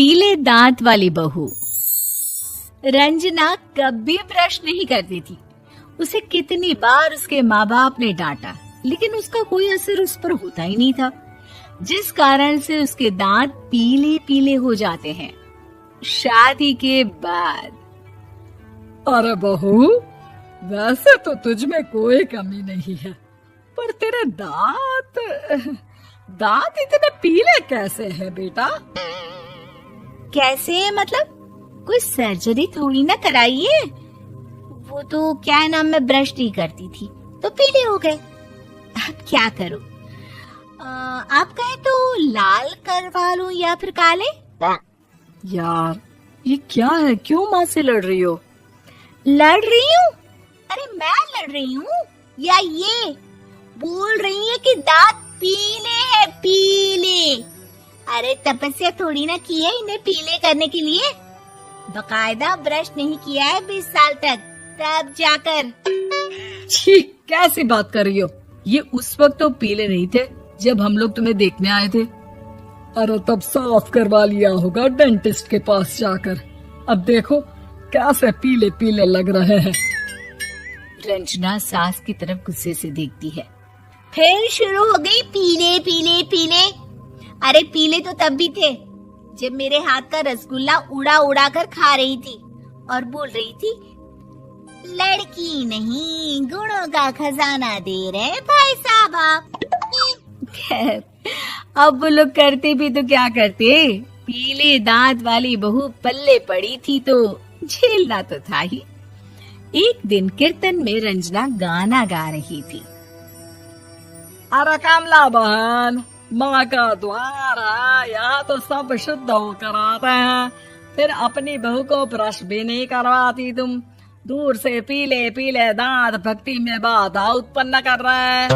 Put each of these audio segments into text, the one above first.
पीले दांत वाली बहू। रंजना कभी ब्रश नहीं करती थी। उसे कितनी बार उसके माँ बाप ने डांटा, लेकिन उसका कोई असर उस पर होता ही नहीं था, जिस कारण से उसके दांत पीले पीले हो जाते हैं। शादी के बाद। अरे बहू, वैसे तो तुझ में कोई कमी नहीं है, पर तेरे दांत इतने पीले कैसे हैं बेटा? कैसे मतलब? कोई सर्जरी थोड़ी ना कराई है। वो तो क्या नाम, मैं ब्रश नहीं करती थी तो पीले हो गए। अब क्या करूं? आप कहें तो लाल करवा लूं या फिर काले? यार ये क्या है, क्यों माँ से लड़ रही हो? लड़ रही हूँ? अरे मैं लड़ रही हूँ या ये बोल रही है कि दांत पीले हैं, पीले। अरे तपस्या थोड़ी ना की है इन्हें पीले करने के लिए। बकायदा ब्रश नहीं किया है 20 साल तक, तब जाकर। छी, कैसी बात कर रही हो? ये उस वक्त तो पीले नहीं थे जब हम लोग तुम्हें देखने आए थे। अरे तब साफ करवा लिया होगा डेंटिस्ट के पास जाकर। अब देखो कैसे पीले पीले लग रहे हैं। रंजना सास की तरफ गुस्से से देखती है। फिर शुरू हो गई पीले पीले पीले। अरे पीले तो तब भी थे जब मेरे हाथ का रसगुल्ला उड़ा उड़ा कर खा रही थी और बोल रही थी, लड़की नहीं गुणों का खजाना दे रहे भाई साहब आप। खैर, अब वो लोग करते भी तो क्या करते, पीले दांत वाली बहू पल्ले पड़ी थी तो झेलना तो था ही। एक दिन कीर्तन में रंजना गाना गा रही थी। अरे कमला बहन, माँ का द्वार है, यहाँ तो सब शुद्ध होकर आते हैं, फिर अपनी बहू को ब्रश भी नहीं करवाती तुम। दूर से पीले पीले दांत भक्ति में बाधा उत्पन्न कर रहे हैं।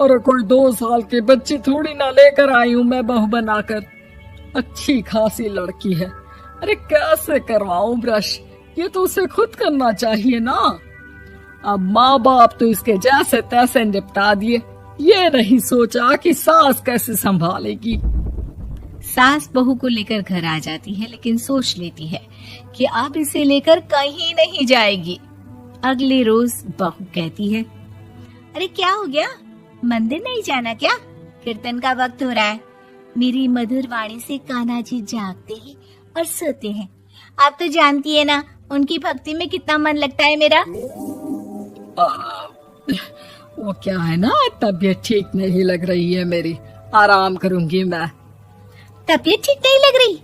अरे कोई 2 साल की बच्ची थोड़ी ना लेकर आई हूँ मैं बहू बनाकर। अच्छी खासी लड़की है, अरे कैसे करवाऊं ब्रश? ये तो उसे खुद करना चाहिए ना। अब माँ बाप तो इसके जैसे तैसे निपटा दिए, ये नहीं सोचा कि सास कैसे संभालेगी। सास बहू को लेकर घर आ जाती है, लेकिन सोच लेती है कि अब इसे लेकर कहीं नहीं जाएगी। अगले रोज बहू कहती है, अरे क्या हो गया, मंदिर नहीं जाना क्या? कीर्तन का वक्त हो रहा है। मेरी मधुर वाणी से कान्हा जी जागते हैं और सोते हैं। आप तो जानती है ना उनकी भक्ति में कितना मन लगता है मेरा। वो क्या है ना, तबीयत ठीक नहीं लग रही है मेरी, आराम करूंगी मैं। तबीयत ठीक नहीं लग रही?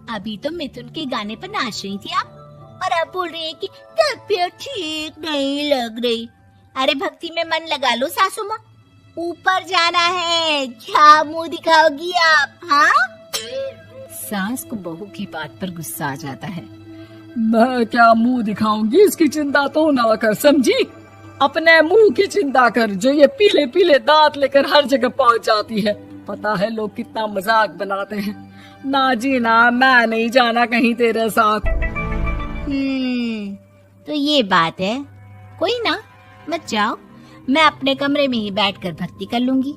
अभी तो मिथुन के गाने पर नाच रही थी आप, और अब बोल रही है कि तबीयत ठीक नहीं लग रही। अरे भक्ति में मन लगा लो सासू माँ, ऊपर जाना है, क्या मुंह दिखाओगी आप? हाँ? सास को बहू की बात पर गुस्सा आ जाता है। मैं क्या मुंह दिखाऊंगी, इसकी चिंता तो ना कर, समझी? अपने मुंह की चिंता कर, जो ये पीले पीले दांत लेकर हर जगह पहुंच जाती है। पता है लोग कितना मजाक बनाते हैं। ना जी ना, मैं नहीं जाना कहीं तेरे साथ। तो ये बात है। कोई ना, मत जाओ, मैं अपने कमरे में ही बैठकर भक्ति कर लूंगी।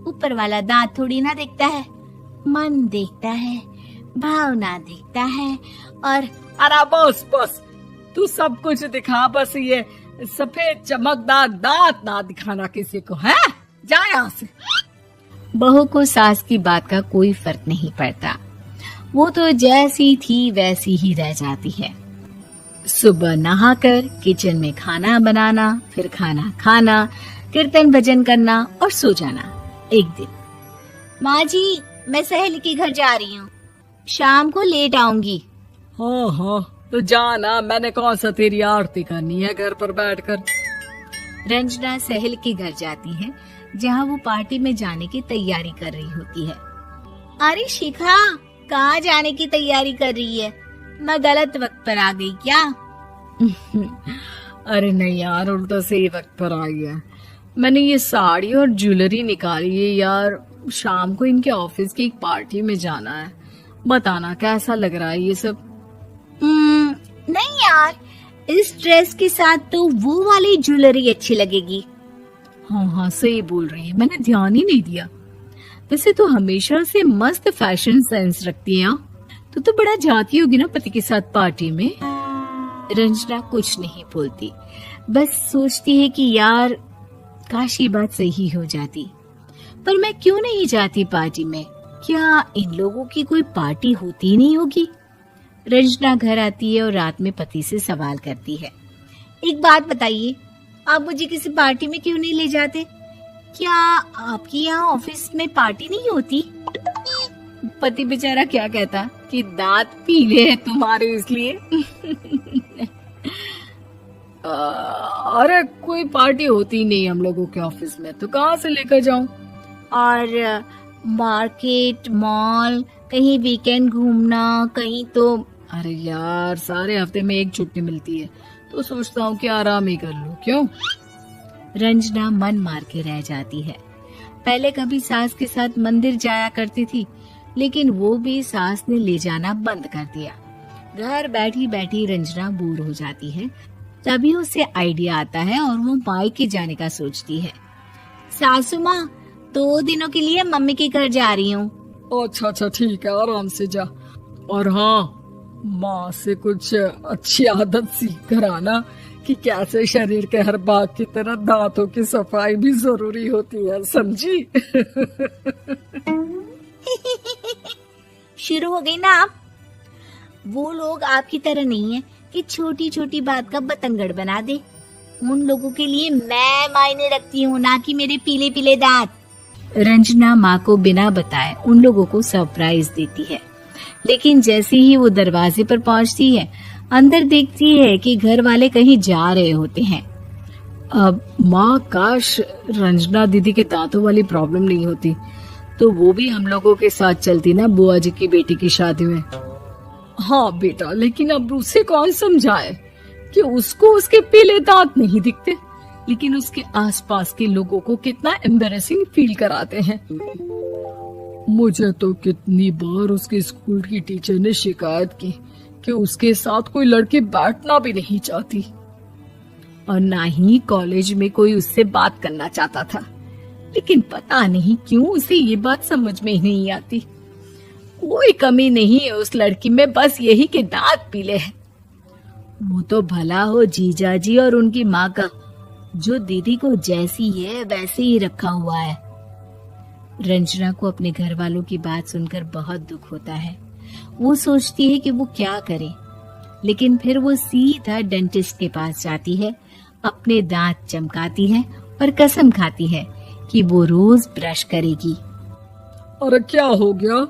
ऊपर वाला दांत थोड़ी ना देखता है, मन देखता है, भावना देखता है। और अरे बस बस, तू सब कुछ दिखा, बस ये सफेद चमकदार दांत ना दिखाना किसी को, है? जा यहाँ से। बहू को सास की बात का कोई फर्क नहीं पड़ता, वो तो जैसी थी वैसी ही रह जाती है। सुबह नहाकर किचन में खाना बनाना, फिर खाना खाना, कीर्तन भजन करना और सो जाना। एक दिन, माँ जी मैं सहेली के घर जा रही हूँ, शाम को लेट आऊंगी। हाँ हाँ तो जाना, मैंने कौन सा तेरी आरती करनी है घर पर बैठकर। रंजना सहेली के घर जाती है, जहाँ वो पार्टी में जाने की तैयारी कर रही होती है। अरे शिखा, कहाँ जाने की तैयारी कर रही है? मैं गलत वक्त पर आ गई क्या? अरे नहीं यार, उल्टा सही वक्त पर आई है। मैंने ये साड़ी और ज्वेलरी निकाली है यार, शाम को इनके ऑफिस की एक पार्टी में जाना है। बताना कैसा लग रहा है ये सब? नहीं यार, इस ड्रेस के साथ तो वो वाली ज्वेलरी अच्छी लगेगी। हाँ हाँ सही बोल रही है, मैंने ध्यान ही नहीं दिया। वैसे तो हमेशा से मस्त फैशन सेंस रखती है। तू तो बड़ा जाती होगी ना पति के साथ पार्टी में। रंजना कुछ नहीं बोलती, बस सोचती है कि यार काश ये बात सही हो जाती, पर मैं क्यों नहीं जाती पार्टी में? क्या इन लोगों की कोई पार्टी होती नहीं होगी? रंजना घर आती है और रात में पति से सवाल करती है, एक बात बताइए, आप मुझे किसी पार्टी में क्यों नहीं ले जाते? क्या आपकी यहाँ ऑफिस में पार्टी नहीं होती? पति बेचारा क्या कहता कि दांत पीले हैं तुम्हारे इसलिए। अरे कोई पार्टी होती नहीं हम लोगों के ऑफिस में, तो कहाँ से लेकर जाऊं? और मार्केट, मॉल, कहीं वीकेंड घूमना, कहीं तो। अरे यार सारे हफ्ते में एक छुट्टी मिलती है, तो सोचता हूँ कि आराम ही कर लूं। क्यों? रंजना मन मार के रह जाती है। पहले कभी सास के साथ मंदिर जाया करती थी, लेकिन वो भी सास ने ले जाना बंद कर दिया। घर बैठी बैठी रंजना बोर हो जाती है। तभी उसे आइडिया आता है और वो मायके जाने का सोचती है। सासू माँ, 2 दिनों के लिए मम्मी के घर जा रही हूँ। अच्छा ठीक है, आराम से जा। और हाँ, माँ से कुछ अच्छी आदत सीख कर आना कि कैसे शरीर के हर भाग की तरह दांतों की सफाई भी जरूरी होती है, समझी? शुरू हो गई ना आप? वो लोग आपकी तरह नहीं है कि छोटी छोटी बात का बतंगड़ बना दे। उन लोगों के लिए मैं मायने रखती हूँ, ना कि मेरे पीले पीले दांत। रंजना माँ को बिना बताए उन लोगों को सरप्राइज देती है, लेकिन जैसे ही वो दरवाजे पर पहुँचती है, अंदर देखती है कि घर वाले कहीं जा रहे होते हैं। अब माँ, काश रंजना दीदी के दांतों वाली प्रॉब्लम नहीं होती, तो वो भी हम लोगों के साथ चलती ना बुआ जी की बेटी की शादी में। हाँ बेटा, लेकिन अब उसे कौन समझाए कि उसको उसके पीले दांत नहीं दिखते, लेकिन उसके आसपास के लोगों को कितना एम्बैरेसिंग फील कराते हैं। मुझे तो कितनी बार उसके स्कूल की टीचर ने शिकायत की कि उसके साथ कोई लड़की बैठना भी नहीं चाहती, और ना ही कॉलेज में कोई उससे बात करना चाहता था। लेकिन पता नहीं क्यों उसे ये बात समझ में ही नहीं आती। कोई कमी नहीं है उस लड़की में, बस यही कि दांत पीले हैं। वो तो भला हो जीजा जी और उनकी माँ का, जो दीदी को जैसी है वैसे ही रखा हुआ है। रंजना को अपने घर वालों की बात सुनकर बहुत दुख होता है। वो सोचती है कि वो क्या करे, लेकिन फिर वो सीधा डेंटिस्ट के पास जाती है, अपने दांत चमकाती है और कसम खाती है कि वो रोज ब्रश करेगी। अरे क्या हो गया?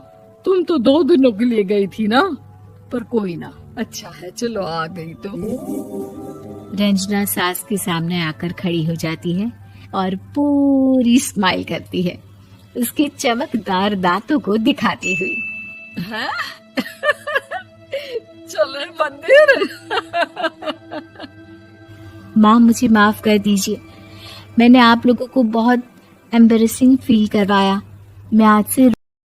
तुम तो 2 दिनों के लिए गई थी ना, पर कोई ना, अच्छा है, चलो आ गई तो। रंजना सास के सामने आकर खड़ी हो जाती है और पूरी स्माइल करती है, उसके चमकदार दांतों को दिखाती हुई। हैं? चले मंदिर। माँ, मुझे माफ कर दीजिए, मैंने आप लोगों को बहुत एम्बैरेसिंग फील करवाया। मैं आज से